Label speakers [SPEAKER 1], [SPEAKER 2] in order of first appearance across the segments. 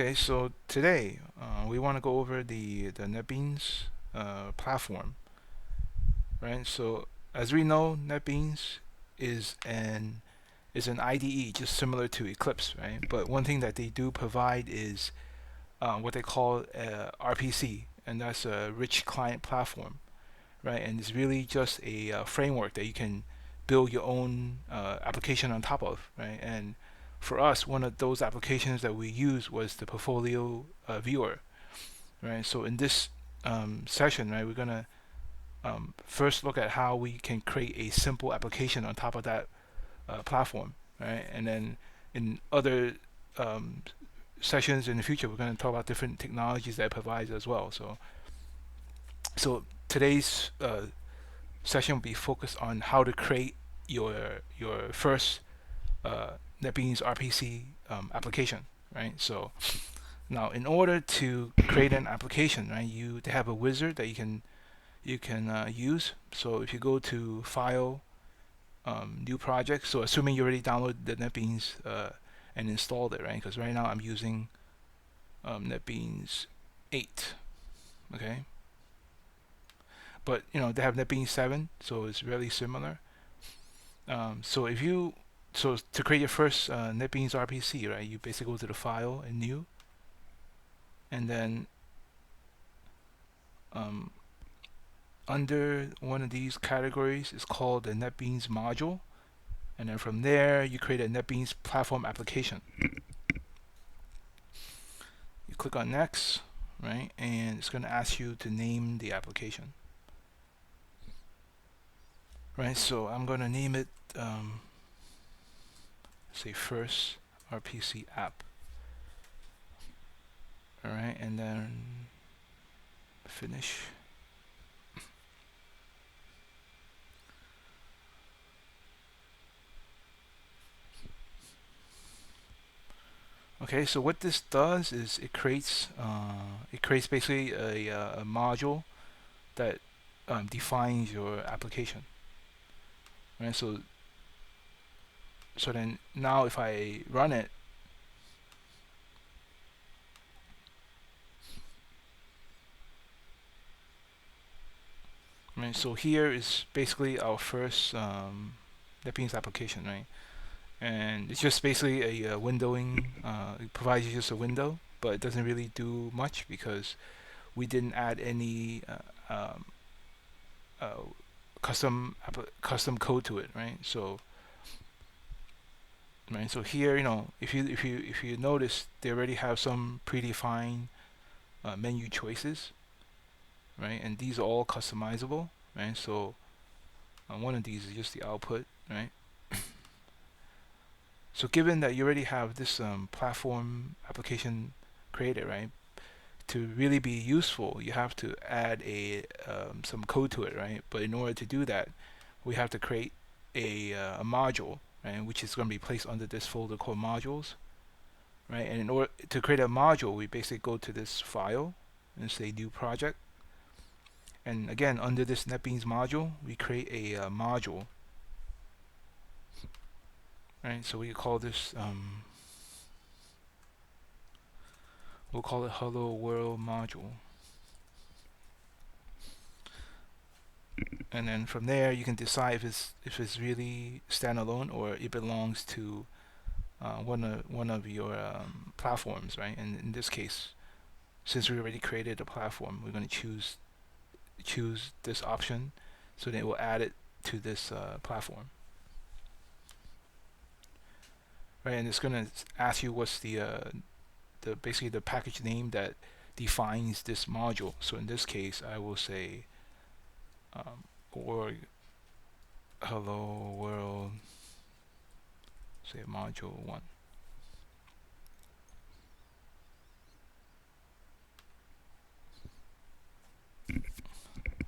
[SPEAKER 1] Okay, so today we want to go over the NetBeans platform, right? So as we know, NetBeans is an IDE, just similar to Eclipse, right? But one thing that they do provide is what they call RPC, and that's a rich client platform, right? And it's really just a framework that you can build your own application on top of, right? And for us, one of those applications that we used was the portfolio viewer, right? So in this session, right, we're gonna first look at how we can create a simple application on top of that platform, right? And then in other um, sessions in the future, we're going to talk about different technologies that it provides as well. So today's session will be focused on how to create your first NetBeans RPC application, right? So now, in order to create an application, right, they have a wizard that you can use. So if you go to File, New Project. So assuming you already downloaded the NetBeans and installed it, right? Because right now I'm using NetBeans 8, okay? But they have NetBeans 7, so it's really similar. So to create your first NetBeans RPC, right, you basically go to the File and New, and then under one of these categories is called the NetBeans module, and then from there you create a NetBeans Platform application. You click on Next, right, and it's going to ask you to name the application, right? So I'm going to name it, say, First RPC app, all right, and then finish. Okay, so what this does is it creates basically a module that defines your application, right? So then now if I run it, right? So here is basically our first NetBeans application, right? And it's just basically a windowing. It provides you just a window, but it doesn't really do much because we didn't add any uh, custom code to it, right? So here, if you notice, they already have some predefined menu choices, right? And these are all customizable, right? So one of these is just the output, right? So given that you already have this platform application created, right? To really be useful, you have to add some code to it, right? But in order to do that, we have to create a module, right? Which is going to be placed under this folder called modules, right? And in order to create a module, we basically go to this file and say new project. And again, under this NetBeans module, we create a module, right? So we call this we'll call it Hello World module. And then from there, you can decide if it's really standalone or it belongs to one of your platforms, right? And in this case, since we already created a platform, we're going to choose this option, so that it will add it to this platform, right? And it's going to ask you what's the basically the package name that defines this module. So in this case, I will say org hello world, say module 1.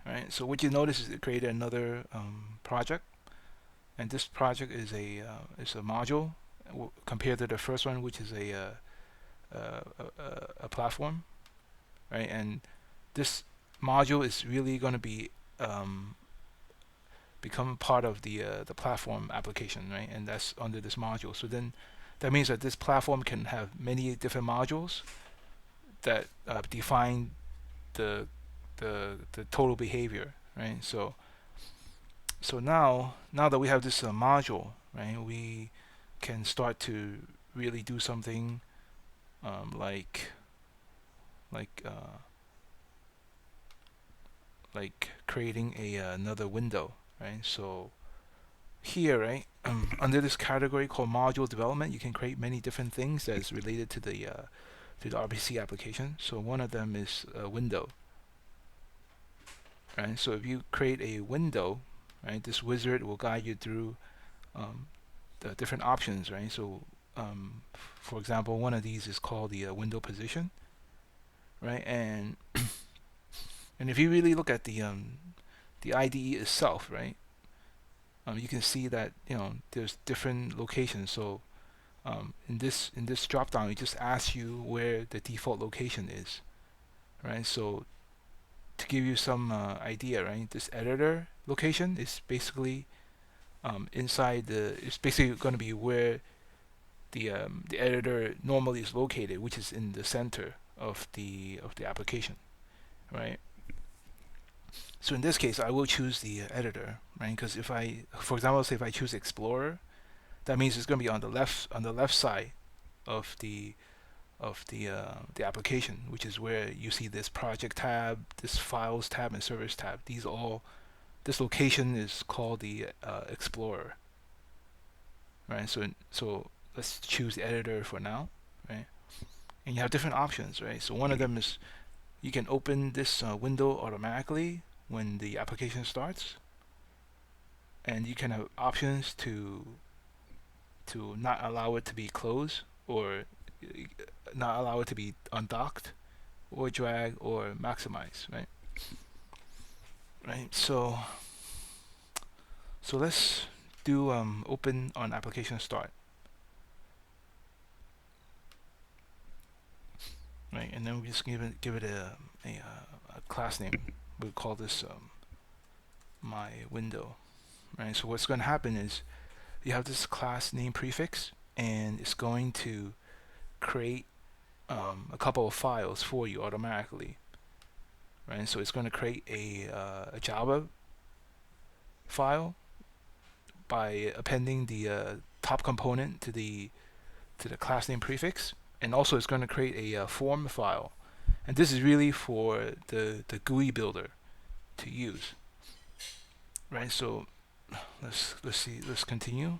[SPEAKER 1] Right. So what you notice is it created another project, and this project is a module compared to the first one, which is a platform, right? And this module is really going to be become part of the platform application, right? And that's under this module. So then that means that this platform can have many different modules, that define the the total behavior, right? So now that we have this module, right, we can start to really do something like like uh, like creating another window, right? So here, right, under this category called module development, you can create many different things that is related to the RPC application. So one of them is a window, right? So if you create a window, right, this wizard will guide you through um, the different options, right? So for example, one of these is called the window position, right? And if you really look at the IDE itself, right, you can see that there's different locations. So in this drop down, it just asks you where the default location is, right? So to give you some idea, right, this editor location is basically inside the. It's basically going to be where the editor normally is located, which is in the center of the application, right? So in this case, I will choose the editor, right? Because if I, for example, say if I choose Explorer, that means it's going to be on the left side of the application, which is where you see this project tab, this files tab, and servers tab. This location is called the Explorer, right? So let's choose the editor for now, right? And you have different options, right? So one of them is you can open this window automatically when the application starts, and you can have options to not allow it to be closed, or not allow it to be undocked, or drag, or maximize, right? Right. So let's do open on application start, right? And then we just give it a class name. We'll call this my window, right? So what's going to happen is you have this class name prefix, and it's going to create a couple of files for you automatically, right? So it's going to create a Java file by appending the top component to the class name prefix, and also it's going to create a form file, and this is really for the Gui Builder to use, right? So let's continue.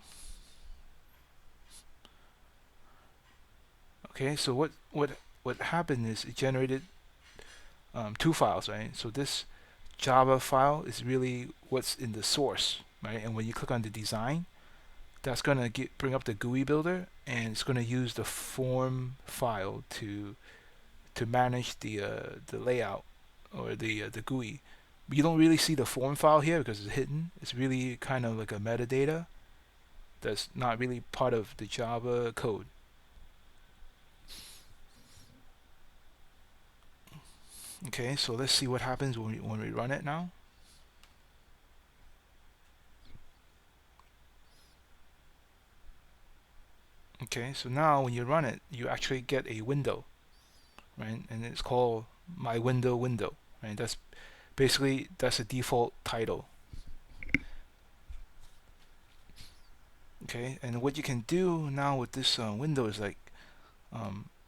[SPEAKER 1] Okay, so what happened is it generated two files, right? So this Java file is really what's in the source, right? And when you click on the design, that's gonna bring up the GUI builder, and it's gonna use the form file to manage the layout, or the GUI. But you don't really see the form file here because it's hidden. It's really kind of like a metadata that's not really part of the Java code. Okay, so let's see what happens when we run it now. Okay, so now when you run it, you actually get a window, right? And it's called my window, right? That's basically that's a default title. Okay, and what you can do now with this window is like,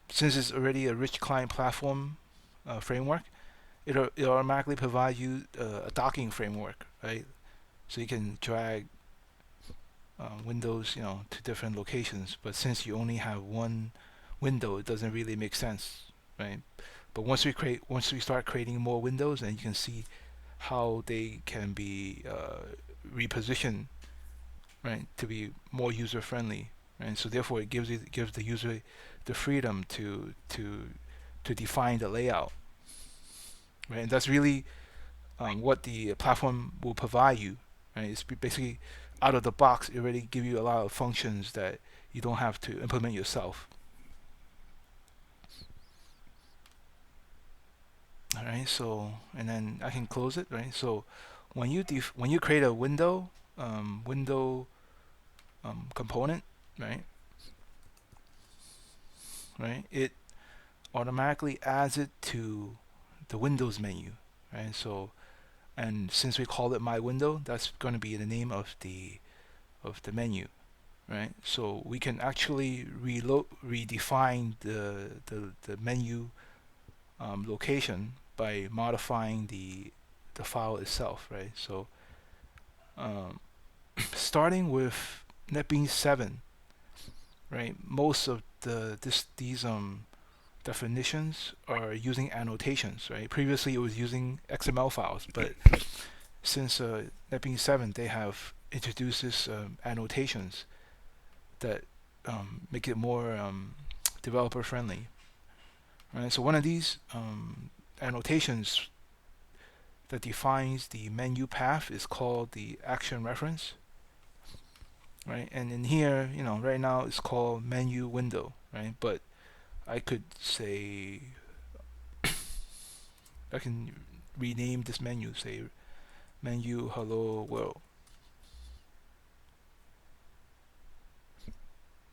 [SPEAKER 1] since it's already a rich client platform framework, it automatically provides you a docking framework, right? So you can drag windows, to different locations. But since you only have one window, it doesn't really make sense, right? But once we start creating more windows, then you can see how they can be repositioned, right, to be more user friendly, right? So therefore, it gives the user the freedom to define the layout, right? And that's really what the platform will provide you, right? It's basically out of the box. It already give you a lot of functions that you don't have to implement yourself. All right. So and then I can close it, right? So when you create a window component, right? Right. automatically adds it to the Windows menu, right? So, and since we call it my window, that's going to be the name of the menu, right? So we can actually redefine the menu location by modifying the file itself, right? So um, starting with NetBeans 7, right? Most of these definitions are using annotations, right? Previously it was using XML files, but since NetBeans 7, they have introduced this annotations that make it more developer friendly, right? So one of these annotations that defines the menu path is called the action reference, right? And in here, right now it's called menu window, right? But I could say I can rename this menu, say menu hello world.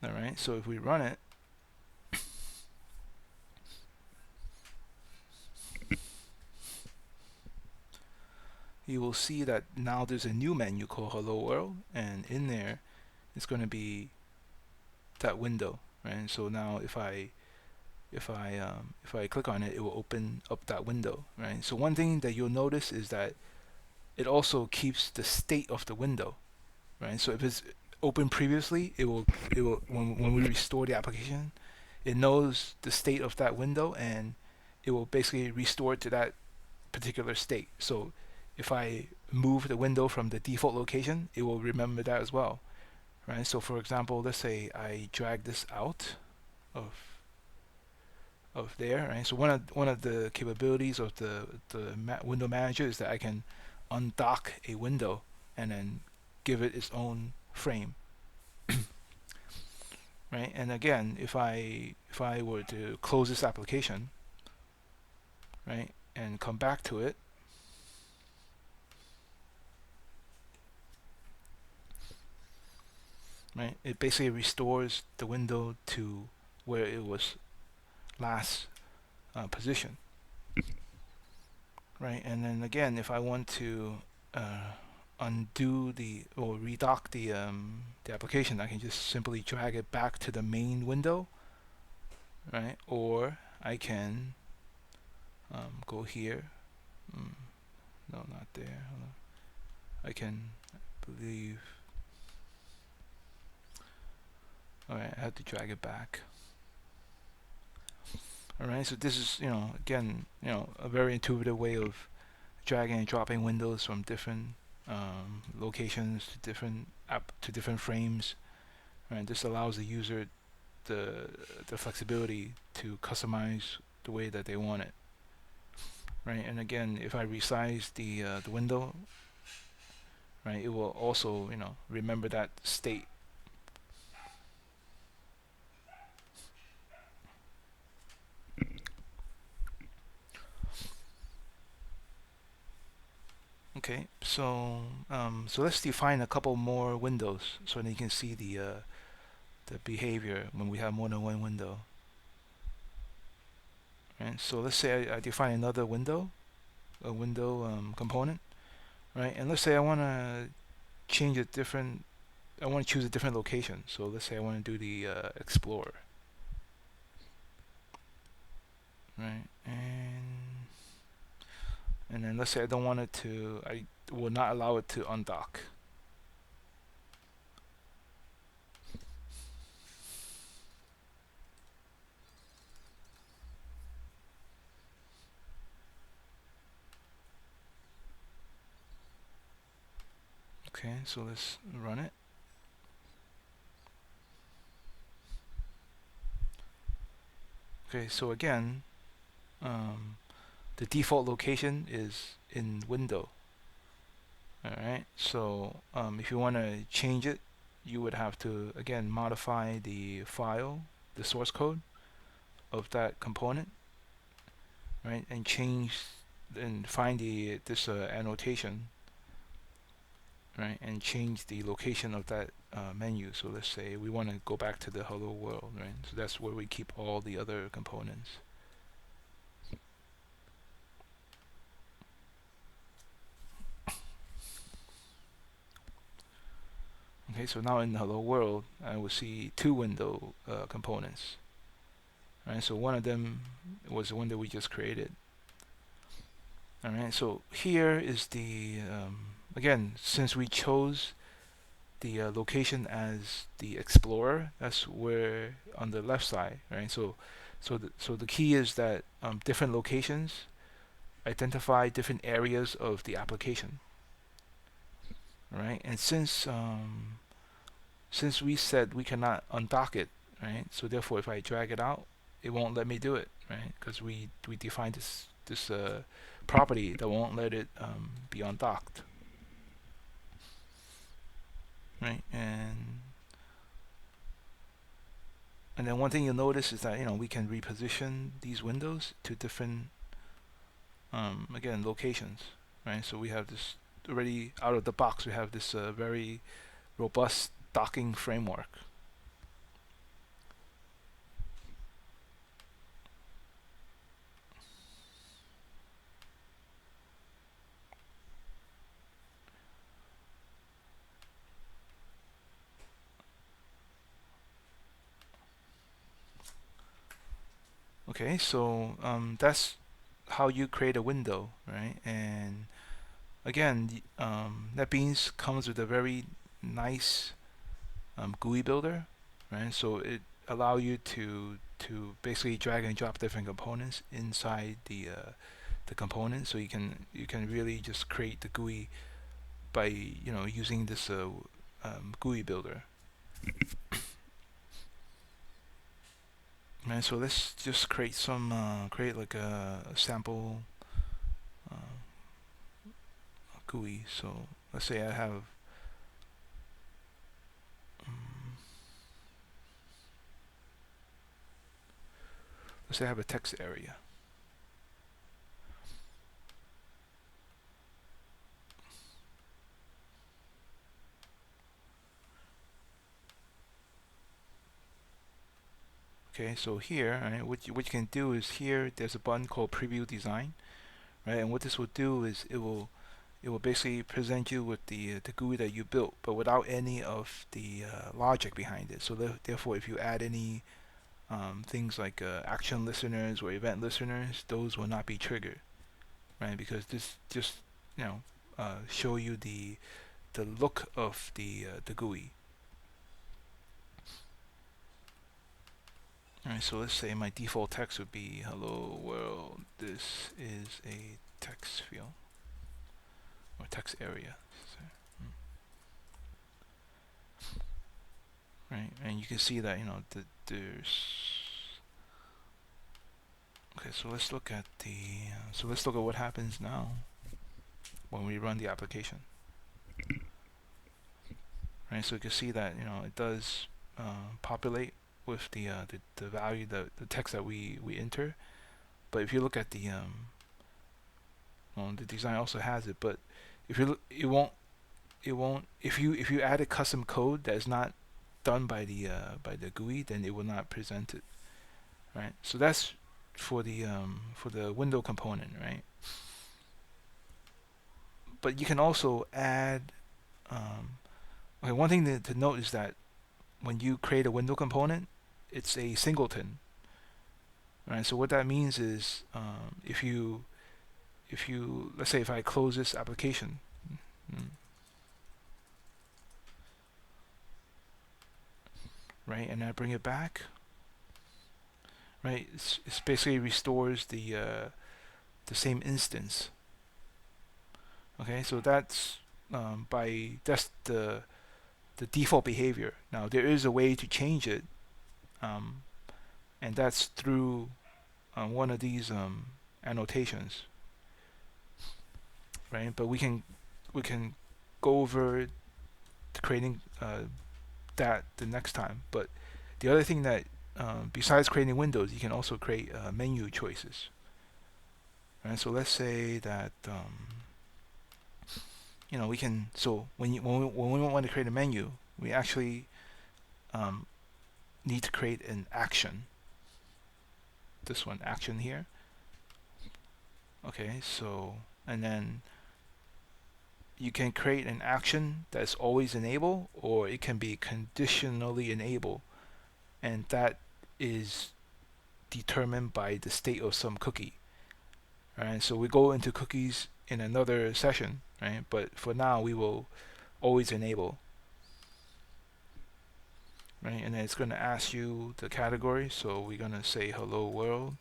[SPEAKER 1] All right, so if we run it, you will see that now there's a new menu called hello world, and in there it's going to be that window, right? So now if I click on it, it will open up that window, right? So one thing that you'll notice is that it also keeps the state of the window, right? So if it's open previously, it will when we restore the application, it knows the state of that window, and it will basically restore it to that particular state. So if I move the window from the default location, it will remember that as well, right? So for example, let's say I drag this out of there, right? So one of the capabilities of the window manager is that I can undock a window and then give it its own frame, right? And again, if I were to close this application, right, and come back to it, right, it basically restores the window to where it was last positioned, right? And then again, if I want to undo or redock the application, I can just simply drag it back to the main window, right? Or I can go here. No, not there. Hold on. I can, I believe. All right, I have to drag it back. All right, so this is, again, a very intuitive way of dragging and dropping windows from different locations to different frames. Right, this allows the user the flexibility to customize the way that they want it. Right, and again, if I resize the window, right, it will also remember that state. Okay, so let's define a couple more windows so that you can see the behavior when we have more than one window. Right, so let's say I define another window, a window component, right? And let's say I want to change a different, I want to choose a different location. So let's say I want to do the Explorer, right? And then let's say I don't want it to, I will not allow it to undock. Okay, so let's run it. Okay, so again, the default location is in window. Alright, so if you want to change it, you would have to again modify the file, the source code of that component, right, and find this annotation, right, and change the location of that menu. So let's say we want to go back to the hello world, right? So that's where we keep all the other components. Okay, so now in hello world, I will see two window components. Right, so one of them was the one that we just created. All right, so here is the again, since we chose the location as the explorer, that's where on the left side, right? So the key is that different locations identify different areas of the application, right? And since we said we cannot undock it, right? So therefore, if I drag it out, it won't let me do it, right? Because we defined this property that won't let it be undocked, right? And then one thing you'll notice is that we can reposition these windows to different again locations, right? So we have this already out of the box. We have this very robust docking framework. Okay, so that's how you create a window, right? And again, NetBeans comes with a very nice GUI builder, right? So it allow you to basically drag and drop different components inside the component, so you can really just create the GUI by using this GUI builder. And so let's just create like a sample uh, GUI. So let's say I have um, let's say I have a text area. Okay, so here, right, what you can do is here there's a button called Preview Design, right? And what this will do is it will basically present you with the GUI that you built, but without any of the logic behind it. So therefore, if you add any things like action listeners or event listeners, those will not be triggered, right? Because this just show you the look of the GUI. Alright, so let's say my default text would be hello world. This is a text field or text area. So, right, and you can see that there's. Okay, so let's look at what happens now when we run the application. Right, so you can see that it does populate with the value, the text that we enter. But if you look at the design also has it, but if you look, it won't if you add a custom code that is not done by the GUI, then it will not present it, right? So that's for the window component, right? But you can also add okay, one thing to note is that when you create a window component, it's a singleton, right? So what that means is if you let's say if I close this application, mm, right, and I bring it back, right, it's basically restores the same instance. Okay, so that's the default behavior. Now there is a way to change it, um, and that's through one of these annotations, right? But we can go over creating that the next time. But the other thing that besides creating windows, you can also create menu choices, right? So let's say that we can. So when we want to create a menu, we actually um, need to create an action. This one, action here. Okay, so and then you can create an action that's always enabled, or it can be conditionally enabled, and that is determined by the state of some cookie. Right? So we go into cookies in another session, right? But for now, we will always enable, right? And then it's going to ask you the category. So we're going to say hello world,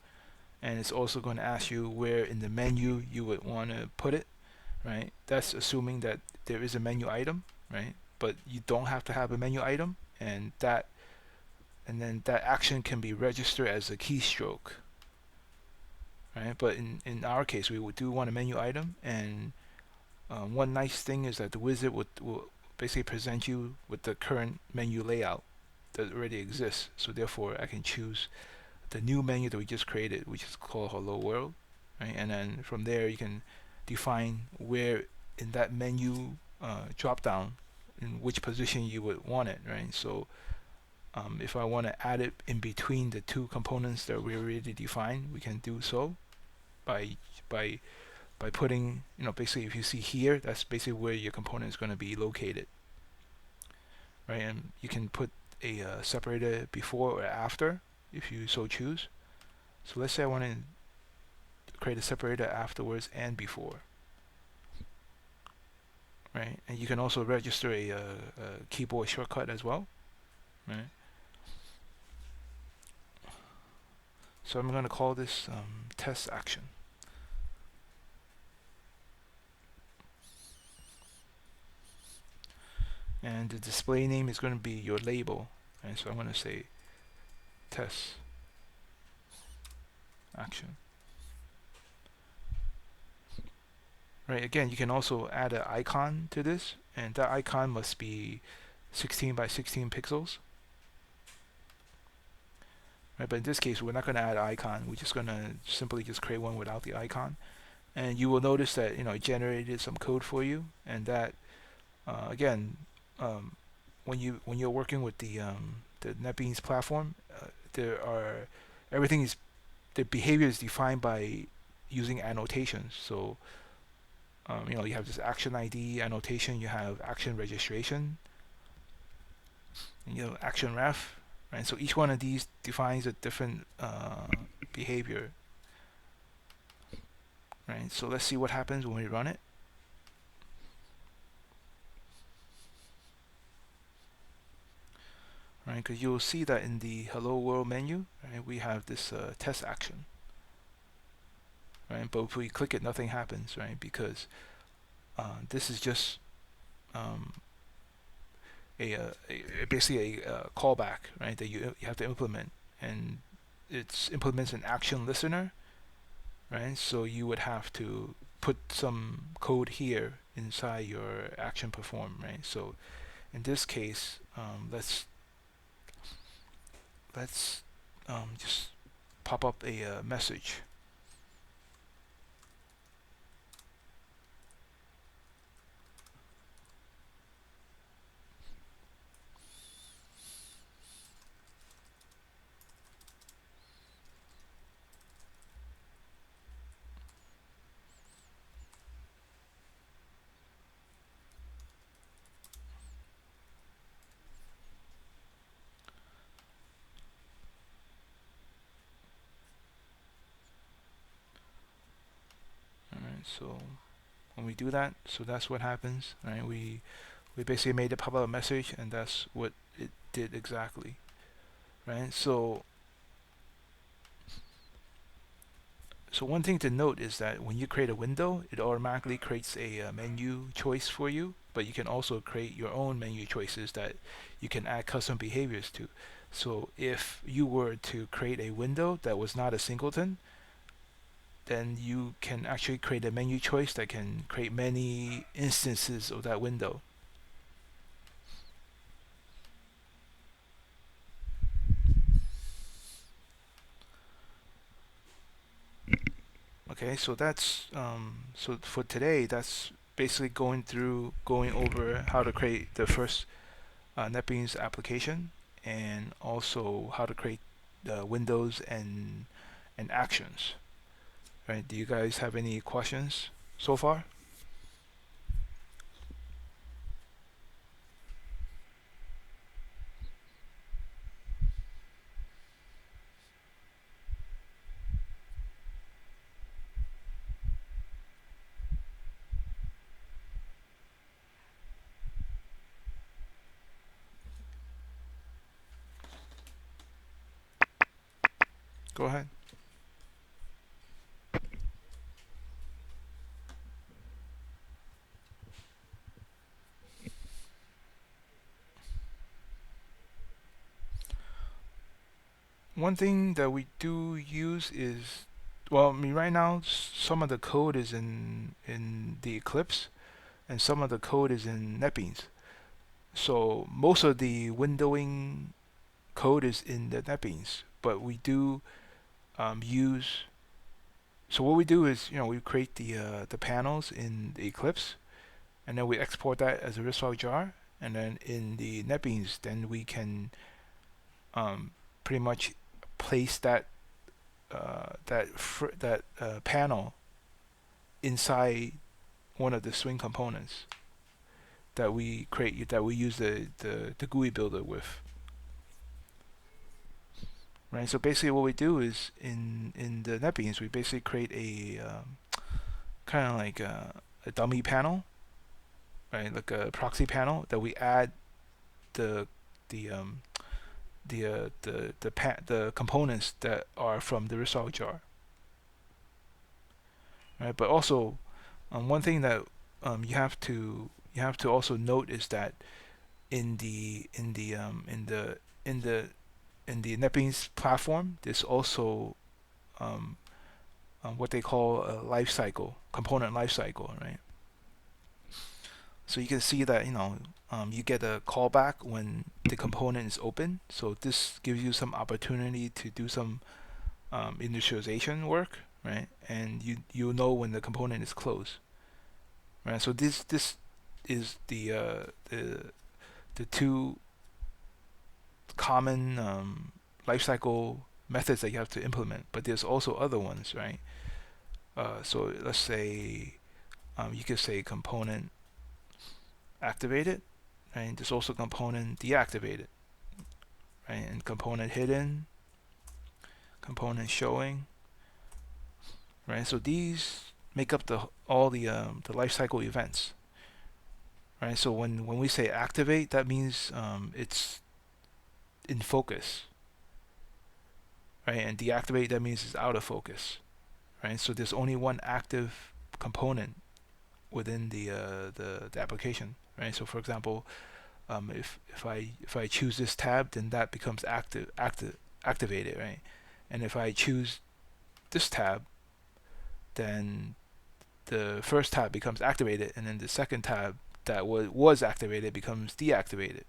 [SPEAKER 1] and it's also going to ask you where in the menu you would want to put it, right? That's assuming that there is a menu item, right? But you don't have to have a menu item, and then that action can be registered as a keystroke, right? But in our case, we do want a menu item, and one nice thing is that the wizard will basically present you with the current menu layout that already exists. So therefore, I can choose the new menu that we just created, which is called Hello World, right? And then from there, you can define where in that menu drop down, in which position you would want it, right? So if I want to add it in between the two components that we already defined, we can do so by by by putting, basically if you see here, that's basically where your component is going to be located, right? And you can put a separator before or after if you so choose. So let's say I want to create a separator afterwards and before, right? And you can also register a keyboard shortcut as well, right? So I'm going to call this test action. And the display name is going to be your label, and so I'm going to say test action. Right, again, you can also add an icon to this, and that icon must be 16 by 16 pixels. Right, but in this case, we're not going to add an icon. We're just going to simply just create one without the icon. And you will notice that it generated some code for you, and that again, when you're working with the NetBeans platform, there are everything is the behavior is defined by using annotations. So you have this action ID annotation, you have action registration, and action ref, right? So each one of these defines a different behavior, right? So let's see what happens when we run it. Right, because you'll see that in the hello world menu, right, we have this test action, right? But if we click it, nothing happens, right? Because this is just basically a callback, right? That you have to implement, and it implements an action listener, right? So you would have to put some code here inside your action perform, right? So in this case, let's just pop up a message. All right, so when we do that, so that's what happens, right? We basically made it pop up a message, and that's what it did exactly, right? So one thing to note is that when you create a window, it automatically creates a menu choice for you, but you can also create your own menu choices that you can add custom behaviors to. So if you were to create a window that was not a singleton, then you can actually create a menu choice that can create many instances of that window. Okay, so that's so for today, that's basically going over how to create the first NetBeans application, and also how to create the windows and actions. Right? Do you guys have any questions so far? Go ahead. One thing that we do use is, well, I mean, right now some of the code is in the Eclipse, and some of the code is in NetBeans. So most of the windowing code is in the NetBeans, but we do use. So what we do is, we create the panels in the Eclipse, and then we export that as a RISC jar, and then in the NetBeans, then we can pretty much place that panel inside one of the swing components that we create, that we use the Gui Builder with. Right. So basically, what we do is in the NetBeans, we basically create a kind of like a dummy panel, right? Like a proxy panel that we add the the the components that are from the result jar, right? But also, one thing that you have to also note is that in the in the in the in the in the NetBeans platform, there's also um, what they call a life cycle, component life cycle, right? So you can see that you get a callback when the component is open. So this gives you some opportunity to do some initialization work, right? And you know when the component is closed, right? So this is the two common lifecycle methods that you have to implement. But there's also other ones, right? So let's say you could say component activated, right? There's also component deactivated, right? And component hidden, component showing, right? So these make up all the lifecycle events, right? So when we say activate, that means it's in focus, right? And deactivate, that means it's out of focus, right? So there's only one active component within the application, right? So for example, if I choose this tab, then that becomes activated, right? And if I choose this tab, then the first tab becomes activated, and then the second tab that was activated becomes deactivated,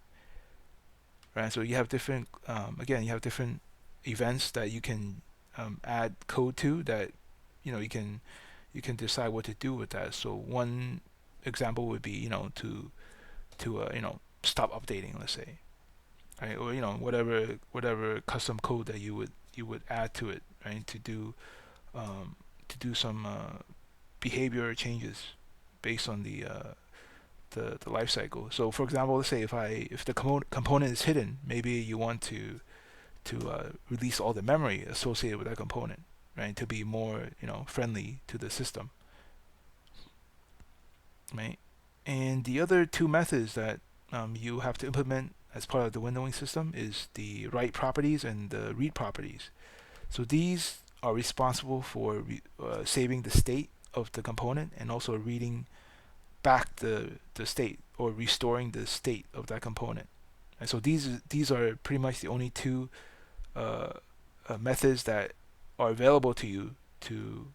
[SPEAKER 1] right? So you have different again, you have different events that you can add code to, that you can decide what to do with that. So one example would be to stop updating, let's say, right? Or whatever custom code that you would add to it, right? To do some behavior changes based on the life cycle. So for example, let's say if the component is hidden, maybe you want to release all the memory associated with that component, right? To be more friendly to the system, right? And the other two methods that you have to implement as part of the windowing system is the write properties and the read properties. So these are responsible for saving the state of the component, and also reading back the state, or restoring the state of that component. And so these are pretty much the only two uh, methods that are available to you to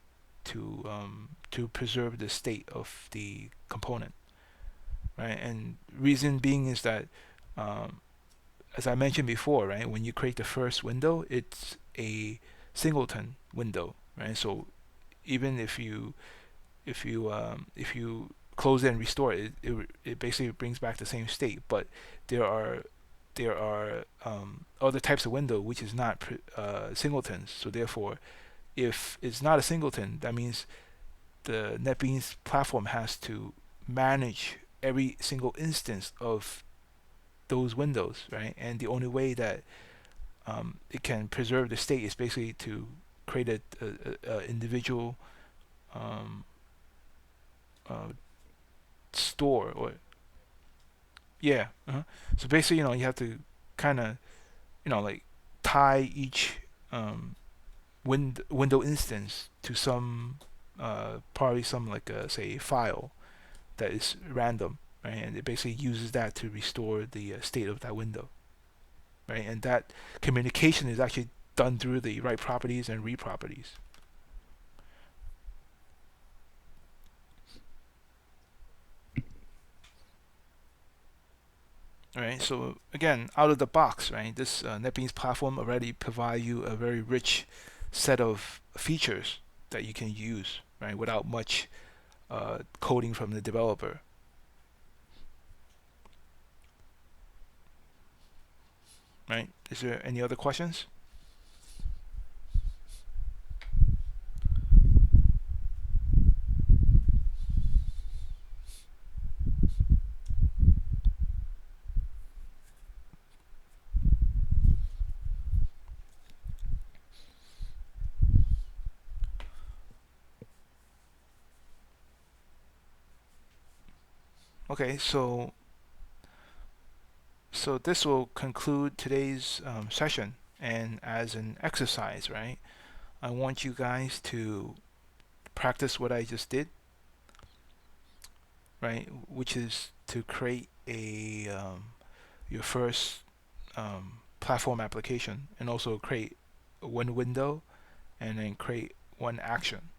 [SPEAKER 1] preserve the state of the component, right? And reason being is that, um, as I mentioned before, right, when you create the first window, it's a singleton window, right? So even if you close it and restore it, it basically brings back the same state. But there are other types of window which is not singletons. So therefore, if it's not a singleton, that means the NetBeans platform has to manage every single instance of those windows, right? And the only way that it can preserve the state is basically to create a individual um, uh, store, or yeah. So basically, you have to kind of like tie each window instance to some probably some like say file that is random, right? And it basically uses that to restore the state of that window, right? And that communication is actually done through the write properties and read properties. Right, so again, out of the box, right, this NetBeans platform already provide you a very rich set of features that you can use, right, without much coding from the developer. Right? Is there any other questions? Okay, so this will conclude today's session. And as an exercise, right, I want you guys to practice what I just did, right, which is to create a your first platform application, and also create one window, and then create one action.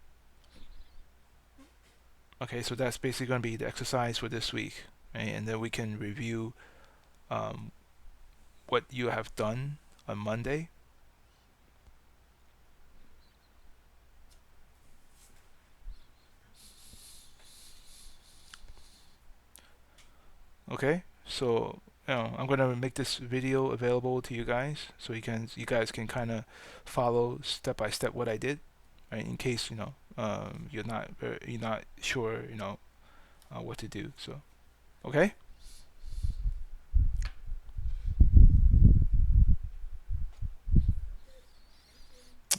[SPEAKER 1] Okay, so that's basically going to be the exercise for this week, right? And then we can review um, what you have done on Monday. Okay, so I'm gonna make this video available to you guys, so you guys can kind of follow step by step what I did, right? In case you're not sure what to do. So okay,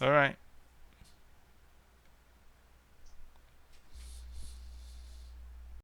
[SPEAKER 1] all right.